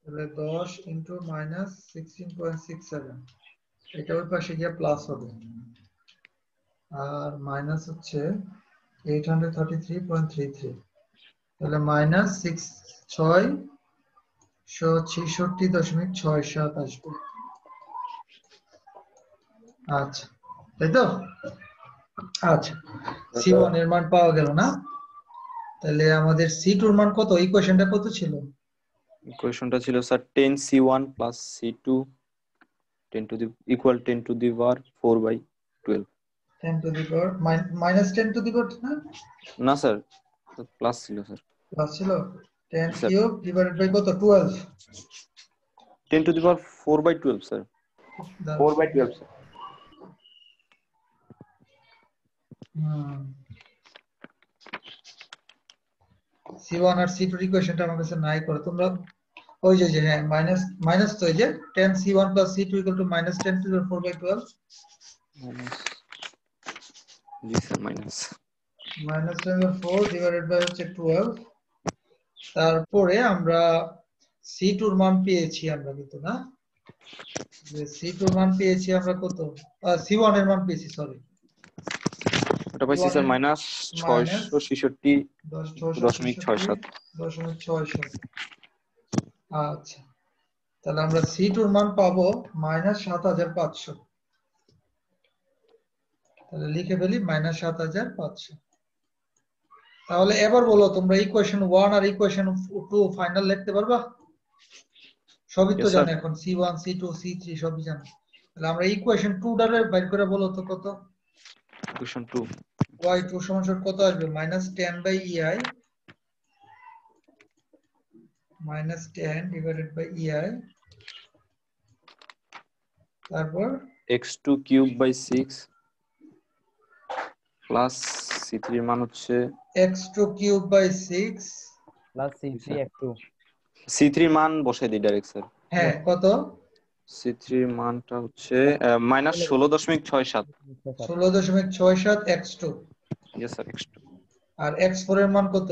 তাহলে 10 × -16.67, এটা ওই পাশে গিয়ে প্লাস হবে। আর মাইনাস হচ্ছে 833.33, তাহলে -666.67 আসবে। আচ্ছা, তাই তো? আচ্ছা, C1 এর মান পাওয়া গেল না? তাহলে আমাদের C2 এর মান কত? ইকুয়েশনটা কত ছিল? ইকুয়েশনটা ছিল sir 10C1 plus C2 10 to the equal 10 to the power 4/12। 10 to the power minus 10 to the power না? না স্যার, প্লাস ছিল স্যার। প্লাস ছিল। 10 স্যার কিউব ডিভাইডেড বাই কত? 12। 10 to the power 4/12 sir. 4/12 sir. C1 আর C2 ইকুয়েশনটা আমার কাছে নাই করে। তোমরা ওই যে হ্যাঁ, মাইনাস তো এই যে 10C1 + C2 = -10 to the 4/12। জি স্যার, মাইনাস -10^4 ডিভাইডেড বাই হচ্ছে 12। তারপরে আমরা C2 এর মান পেয়েছি আমরা, কিন্তু না যে C2 এর মান পেয়েছি আমরা কত, C1 এর মান পেয়েছি, সরি ওটা পাইছি C1 স্যার এর মাইনাস মাইনাস 666.67। 10.67। আচ্ছা, তাহলে আমরা C2 এর মান পাবো -7500। তাহলে লিখে ফেলি -7500। তাহলে এবার বলো তোমরা ইকুয়েশন 1 আর ইকুয়েশন 2 ফাইনাল লিখতে পারবা? সবই তো Yes, জানো sir. এখন, C1 C2 C3 সবই জানো। তাহলে আমরা ইকুয়েশন 2 টারে বাইর করে বলো তো কত। Equation 2. y2 সমান কত আসবে, -10/ei -10 ডিভাইডেড বাই ei, তারপর x2 cube by 6 plus c3 এর মান হচ্ছে x2 cube by 6, plus C3 F2 c3 এর মান বসাই দিই ডাইরেক্ট স্যার। হ্যাঁ কত, c3 এর মানটা হচ্ছে -16.67। 16.67 x2, ইয়েস স্যার x2। আর x4 এর মান কত,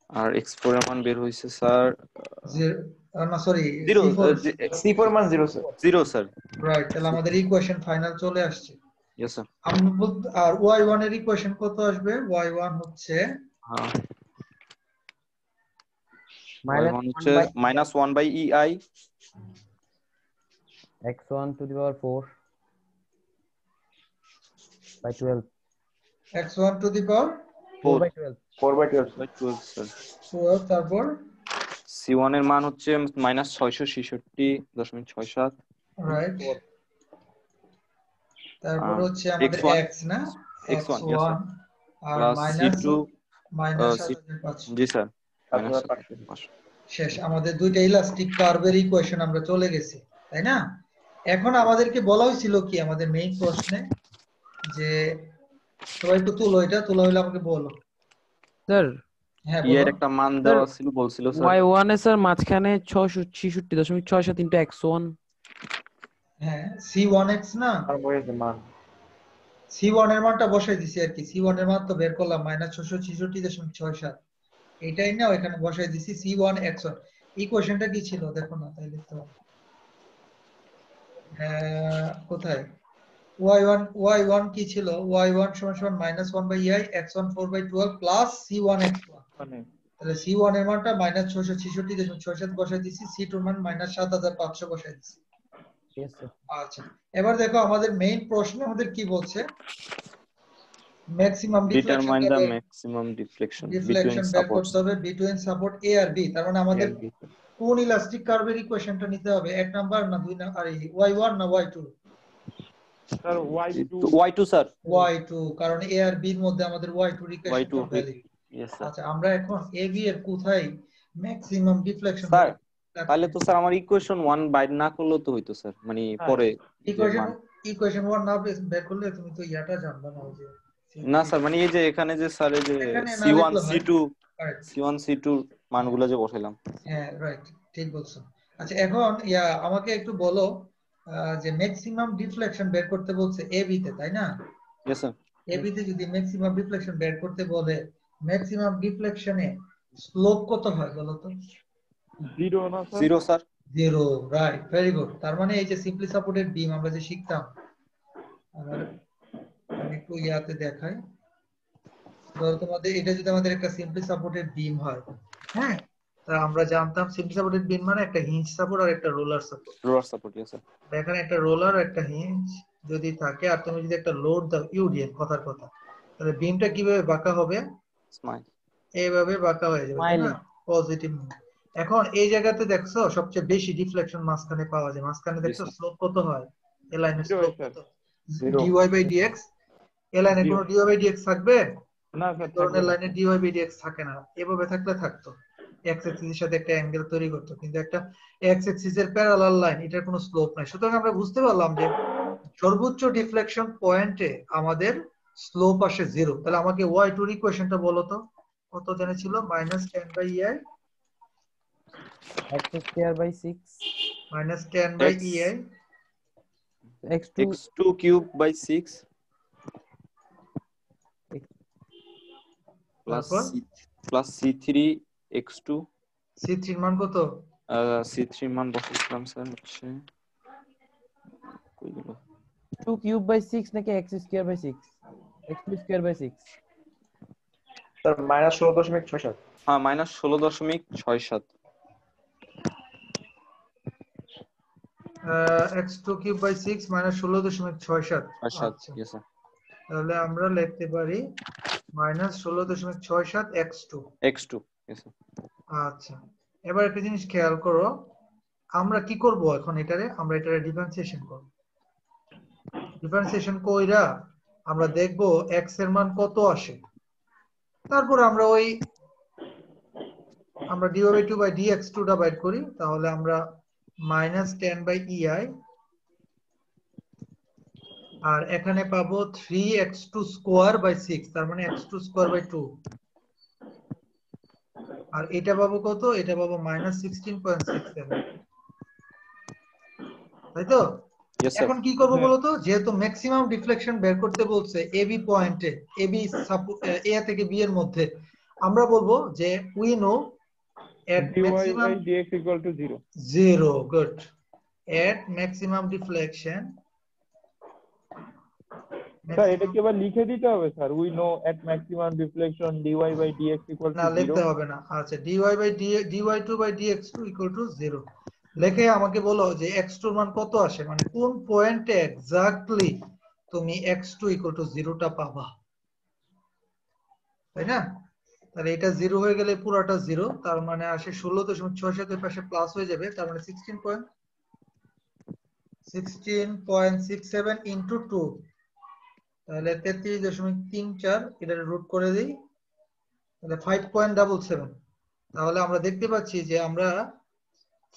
আর x4 এর মান বের হইছে স্যার না সরি 0। C4, C4 মান 0 স্যার। 0 স্যার। রাইট। তাহলে আমাদের ইকুয়েশন ফাইনাল চলে আসছে। Yes sir. আর y1 এর ইকুয়েশন কত আসবে, y1 হচ্ছে হ্যাঁ, minus y1 1 হচ্ছে by -1/ei x1 to the power 4 by 12 x1 two the power 4 by 12 4/12 by 12 sir. 12, তারপর c1 এর মান হচ্ছে -666.67। রাইট, তারপর হচ্ছে আমাদের x1 x না, x1 yes sir x1 আর plus মাইনাস c2 -7500। জি স্যার -7500 শেষ, আমাদের দুইটা ইলাস্টিক কার্ভের ইকুয়েশন আমরা চলে গেছি, তাই না? এখন আমাদেরকে বলা হয়েছিল কি আমাদের মেইন প্রশ্নে, যে সবাই একটু তুলো, এটা তোলা হইলে আমাকে বলো। স্যার হ্যাঁ এর বলো। একটা মান দেওয়া ছিল, বলছিল স্যার y1 এ স্যার মাঝখানে 666.67 into x1 হ্যাঁ C1x না, আর বইয়ের মান C1 এর মানটা বসাই দিছি আর কি, C1 এর মান তো বের করলাম -666.67, এটাই না এখানে বসাই দিছি C1 x1। ইকুয়েশনটা কি ছিল দেখো না, তাই লিখতে হবে। কোথায় y1 কি ছিল, y1 সমান -1/ei x1 4/12 plus C1 x1। মানে তাহলে C1 এর মানটা -666.67 বসাই দিছি, C2 এর মান -7500 বসাই দিছি। yes sir আচ্ছা, এবার দেখো আমাদের মেইন প্রশ্ন আমাদের কি বলছে, maximum determine ডিফ্লেকশনটা the maximum deflection between deflection বের supports করতে হবে বিটুইন সাপোর্ট এ আর বি। তার মানে আমাদের কোন ইলাস্টিক কার্ভের ইকুয়েশনটা নিতে হবে, এক নাম্বার না দুই নাম্বার, আর y1 না y2? Sir y2 y2 sir y2, কারণ a আর b এর মধ্যে আমাদের y2 এর ইকুয়েশনটা y2 ভ্যালিড। yes sir আচ্ছা, আমরা এখন a b এর কোথায় ম্যাক্সিমাম ডিফ্লেকশন স্যার তাহলে তো স্যার আমার ইকুয়েশন 1 বাইর না করলেও তো হইতো স্যার, মানে পরে যে ইকুয়েশন মান ইকুয়েশন 1 না বের করলে তুমি তো ইয়াটা জানবে না, ওই যে না স্যার, মানে এই যে এখানে যে স্যার এই যে এখানে না c1 লিখলে হয়। c2 Correct. c1 c2 মানগুলো যে বসাইলাম। হ্যাঁ রাইট, ঠিক বলছো। আচ্ছা এখন আমাকে একটু বলো, যে ম্যাক্সিমাম ডিফ্লেকশন বের করতে বলছে এ বি তে, তাই না? yes sir এ বি তে যদি ম্যাক্সিমাম ডিফ্লেকশন বের করতে বলে, ম্যাক্সিমাম ডিফ্লেকশনে স্লোপ কত হয় বলো তো? 0 না sir? 0 sir 0, right, very good. তার মানে এই যে সিম্পলি সাপোর্টেড বিম আমরা যে শিখতাম, আর আমি একটু ইয়াতে দেখাই, ধরো তোমাদের এটা যদি আমাদের একটা সিম্পলি সাপোর্টেড বিম হয়, হ্যাঁ, তা আমরা জানতাম সিম্পলি সাপোর্টেড বিম মানে একটা হিঞ্জ সাপোর্ট আর একটা roller support. Roller support yes sir এখানে একটা রোলার আর একটা হিঞ্জ যদি থাকে, আর তুমি যদি একটা লোড দাও ইউডিএল, কথার কথা, তাহলে বিমটা কিভাবে বাঁকা হবে, স্মাইল এইভাবে বাঁকা হয়ে যাবে, তাই না? পজিটিভ। এখন এই জায়গাতে দেখছো সবচেয়ে বেশি ডিফ্লেকশন মাঝখানে পাওয়া যায়, মাঝখানে দেখছো স্লোপ কত হয়, এ লাইনের স্লোপ কত, dy/dx। এ লাইনে কোনো dy/dx থাকবে না স্যার, এই ধরনের লাইনে dy/dx থাকে না, এভাবে থাকলে থাকতো, এক্স অ্যাক্সিসের সাথে একটা অ্যাঙ্গেল তৈরি করতো, কিন্তু একটা এক্স অ্যাক্সিসের প্যারালাল লাইন, এটার কোনো স্লোপ নাই। সুতরাং আমরা বুঝতে পারলাম যে সর্বোচ্চ ডিফ্লেকশন পয়েন্টে আমাদের স্লোপ আসে 0। তাহলে আমাকে y2 এর ইকুয়েশনটা বলো তো, কত জেনেছিল, -10/ei x² by 6 -10/ei x2 x2 cube by 6 plus তারপর plus c3 x2 c3 এর মান কত, c3 মান বসাইছিলাম স্যার হচ্ছে কই গেল 2 কিউব বাই 6 নাকি x square by 6 x square by 6 sir -16.67 হ্যাঁ -16.67 x2 কিউব বাই 6 মানে 16.67। আচ্ছা আচ্ছা, ইয়েস স্যার তাহলে আমরা লিখতে পারি -16.67 x2। x2 ইয়েস স্যার আচ্ছা, এবার একটা জিনিস খেয়াল করো, আমরা কি করব এখন আমরা এটারে ডিফারেন্সিয়েশন করব। ডিফারেন্সিয়েশন কইরা আমরা দেখব x এর মান কত আসে, তারপর আমরা dy/2 বাই dx2 টা বাইর করি, তাহলে আমরা -10/ei আর এখানে পাবো 3x2 স্কয়ার বাই 6, তার মানে x2 স্কয়ার বাই 2, আর এটা পাবো কত, এটা পাবো -16.67, তাই তো? ইয়েস স্যার এখন কি করব বলতো, যেহেতু ম্যাক্সিমাম ডিফ্লেকশন বের করতে বলছে এবি পয়েন্টে, এবি এ থেকে বি এর মধ্যে, আমরা বলবো যে we know at dy maximum by dx equal to 0 0, good, at maximum deflection sir এটা কি আবার লিখে দিতে হবে sir we know at maximum deflection dy by dx equal না to 0 লিখতে হবে না। আচ্ছা, dy2 by dx2 equal to 0 লিখে আমাকে বলো যে x2 এর মান কত আসে, মানে কোন পয়েন্টে এক্স্যাক্টলি তুমি x2 equal to 0 টা পাবা, তাই না? তাহলে এটা 0 হয়ে গেলে পুরোটা 0, তার মানে আসে 16.67 এর পাশে প্লাস হয়ে যাবে, তার মানে 16.67 ইনটু 2, তাহলে 33.34, এটা রুট করে দিই, তাহলে 5.77। তাহলে আমরা দেখতে পাচ্ছি যে আমরা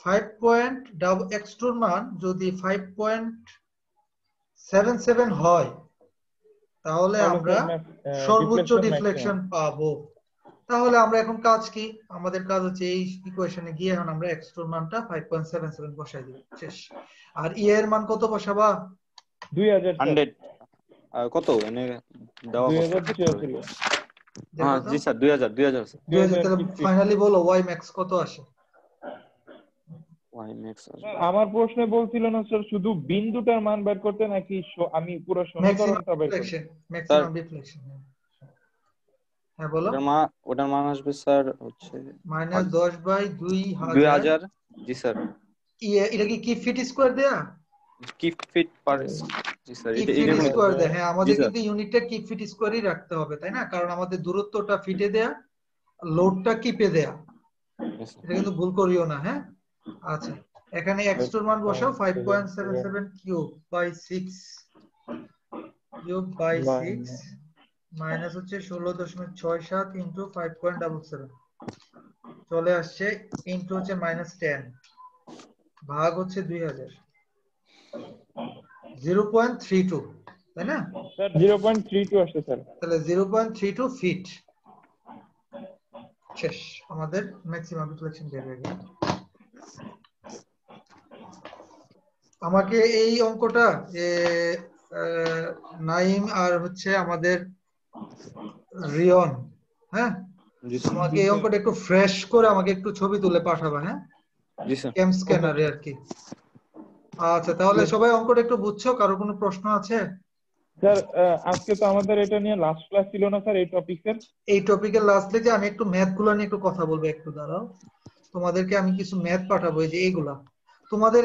5.x2 এর মান যদি 5.77 হয়, তাহলে আমরা সর্বোচ্চ ডিফ্লেকশন পাবো। তাহলে আমরা এখন কাজ কি, আমাদের কাজ হচ্ছে এই ইকুয়েশনে গিয়ে এখন আমরা x2 এর মানটা 5.77 বসাই দিব, শেষ। আর e এর মান কত বসাবা? 2000 100 কত এনে দেওয়া কত 2000 ছিল হ্যাঁ জি স্যার 2000 স্যার 2000। তাহলে ফাইনালি বলো y max কত আসে? y max আমার প্রশ্নে বলছিল না স্যার শুধু বিন্দুটার মান বের করতে নাকি আমি পুরো সমীকরণটা বের করতে? ম্যাক্সিমাম ডিফ্লেকশন, হ্যাঁ বলো। ওটার মান আসবে স্যার হচ্ছে -10/2000। জি স্যার এটা কি ফিট স্কয়ার দেয়া? কি ফিট পার জি স্যার কি এটা ফিট এরকম স্কয়ার দেয়া, হ্যাঁ আমাদের জি স্যার কিন্তু ইউনিটটা কি ফিট স্কয়ারই রাখতে হবে, তাই না? কারণ আমাদের দূরত্বটা ফিটে দেয়া, লোডটা কিপে দেয়া, এটা কিন্তু ভুল করিও না, হ্যাঁ। আচ্ছা, এখানে x2 এর মান বসাও, 5.77 কিউব বাই 6 মাইনাস হচ্ছে 16.67 ইনটু 5.77 চলে আসছে, ইনটু হচ্ছে -10 ভাগ হচ্ছে 2000, 0.32, তাই না? স্যার 0.32 আসছে স্যার। তাহলে 0.32 ফিট, শেষ, আমাদের ম্যাক্সিমাম ডিফ্লেকশন বের হয়ে গেল। আমাকে এই অঙ্কটা নাইম আর হচ্ছে আমাদের রিয়ন, হ্যাঁ, জি স্যার আমাকে এই অঙ্কটা একটু ফ্রেশ করে আমাকে একটু ছবি তুলে পাঠাবা, হ্যাঁ, জি স্যার ক্যাম স্ক্যানারে আর কি। আচ্ছা, তাহলে সবাই অঙ্কটা একটু বুঝছো? কারো কোনো প্রশ্ন আছে? স্যার আজকে তো আমাদের এটা নিয়ে লাস্ট ক্লাস ছিল না স্যার এই টপিকের? এই টপিকের লাস্ট লেগে আমি একটু ম্যাথ গুলো নিয়ে একটু কথা বলবো, একটু দাঁড়াও, তোমাদেরকে আমি কিছু ম্যাথ পাঠাবো, এই যে এইগুলা তোমাদের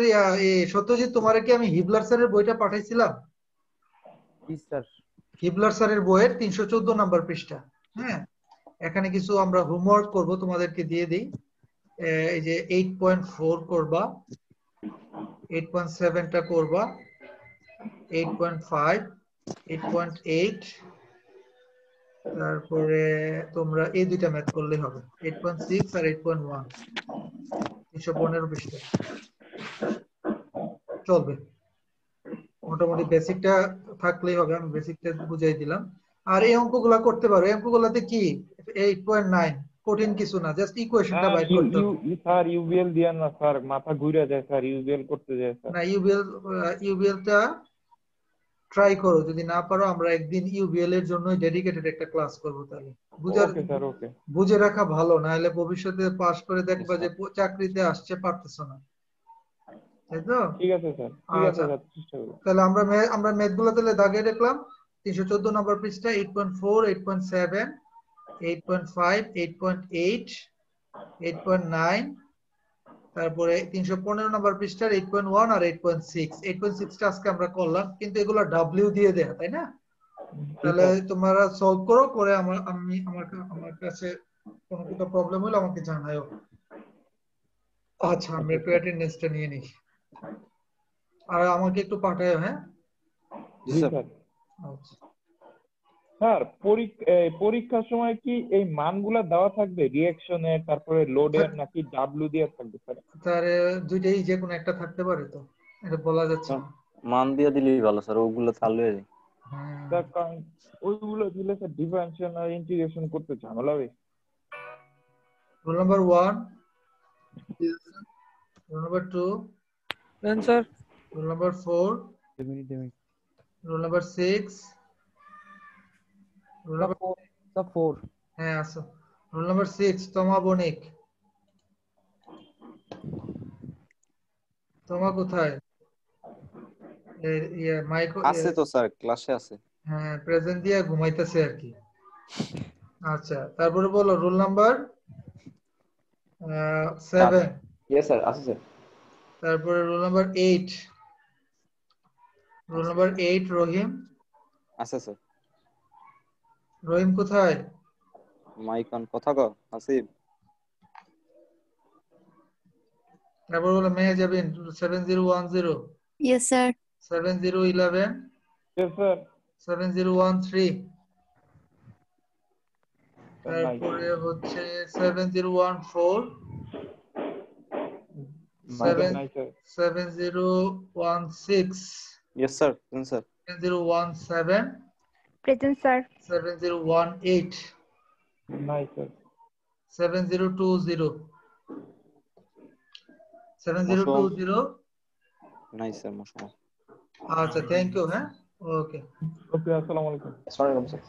সত্যজিৎ, তোমারে কি আমি হিবলার স্যারের বইটা পাঠাইছিলাম? জি স্যার। হিবলার স্যারের বইয়ের 314 নাম্বার পৃষ্ঠা, হ্যাঁ, এখানে কিছু আমরা হোমওয়ার্ক করব, তোমাদেরকে দিয়ে দিই। এই যে 8.4 করবা, 8.7 টা করবা, 8.5, 8.8, তারপরে তোমরা এই দুইটা ম্যাথ করলেই হবে, 8.6 আর 8.1, 315 পৃষ্ঠা চলবে। মোটামুটি বেসিকটা থাকলেই হবে, আমি বেসিকটা বুঝাই দিলাম। আর এই অঙ্কগুলা করতে পারো, এই অঙ্কগুলাতে কি 8.9 কঠিন কিছু না, জাস্ট ইকুয়েশনটা বাইর করতে হবে। স্যার ইউবিএল দিয়েন না স্যার, মাথা ঘুরে যায় স্যার, ইউবিএল করতে যায় স্যার। না, ইউবিএলটা ট্রাই করো, যদি না পারো আমরা একদিন ইউবিএল এর জন্য ডেডিকেটেড একটা ক্লাস করব, তাহলে ওকে স্যার ওকে। বুঝে রাখা ভালো, না হলে ভবিষ্যতে পাস করে দেখবা যে চাকরিতে আসছে পারতেছো না। তাই তো? ঠিক আছে স্যার, ঠিক আছে আচ্ছা, স্যার, চেষ্টা করব। তাহলে আমরা ম্যাথগুলো তাহলে দাগিয়ে রাখলাম। 314 নম্বর পৃষ্ঠা 8.4, 8.7, 8.5, 8.8, 8.9, তারপরে 315 নম্বর পৃষ্ঠার 8.1 আর 8.6। 8.6টা আজকে আমরা করলাম, কিন্তু এগুলো ডাব্লিউ দিয়ে দেয়া, তাই না? তাহলে তোমরা সলভ করো, করে আমার কাছে কোনো কিছু প্রবলেম হলে আমাকে জানাও। আচ্ছা, আমরা একটু অ্যাটেন্ডেন্সটা নিয়ে নিই, আর আমাকে একটু পাঠাও, হ্যাঁ? জি জি স্যার। স্যার। আচ্ছা, স্যার পরীক্ষার সময় কি এই মানগুলা দেওয়া থাকবে রিঅ্যাকশনে, তারপরে লোডের, নাকি ডাব্লিউ দিয়ে থাকবে স্যার? তার দুইটাই যে কোনো একটা থাকতে পারে, তো এটা বলা যাচ্ছে না। মান দিয়ে দিলেই ভালো স্যার, ওগুলো চালু হয়ে যায়। হ্যাঁ, স্যার কারণ ওইগুলো দিলে স্যার ডিফারেন্সিয়াল আর ইন্টিগ্রেশন করতে ঝামেলা হবে। Roll number 1, roll number 2, Done, sir. Roll number 4, Give me. Roll number 6, roll The number, four. The four. হ্যাঁ আসো, রোল নাম্বার 6 তোমা বণিক। তোমা কোথায়? মাইক্রো, আছে তো স্যার, ক্লাসে আছে। হ্যাঁ প্রেজেন্ট দিয়ে ঘুমাইতেছে আর কি। আচ্ছা, তারপরে বলো রোল নাম্বার 7, ইয়েস স্যার, আছে স্যার। তারপরে রোল নাম্বার 8, রোল নাম্বার 8 রহিম। আছে স্যার। রহিম কোথায়? মাইক অন, কথা কও আসিফ। তারপর বলো Mehjabin 7010, Yes, sir. 7011, Yes, sir. 7013, Sir, নাই। তারপরে হচ্ছে 7014, Sir, নাই sir. 7016, yes sir, sir. 7017, Present, sir. 7018, নাই স্যার। 7020, 7020। নাই স্যার, মশা। আচ্ছা, থ্যাংক ইউ, হ্যাঁ, ওকে। ওকে, আসসালামু আলাইকুম। আসসালামু আলাইকুম স্যার।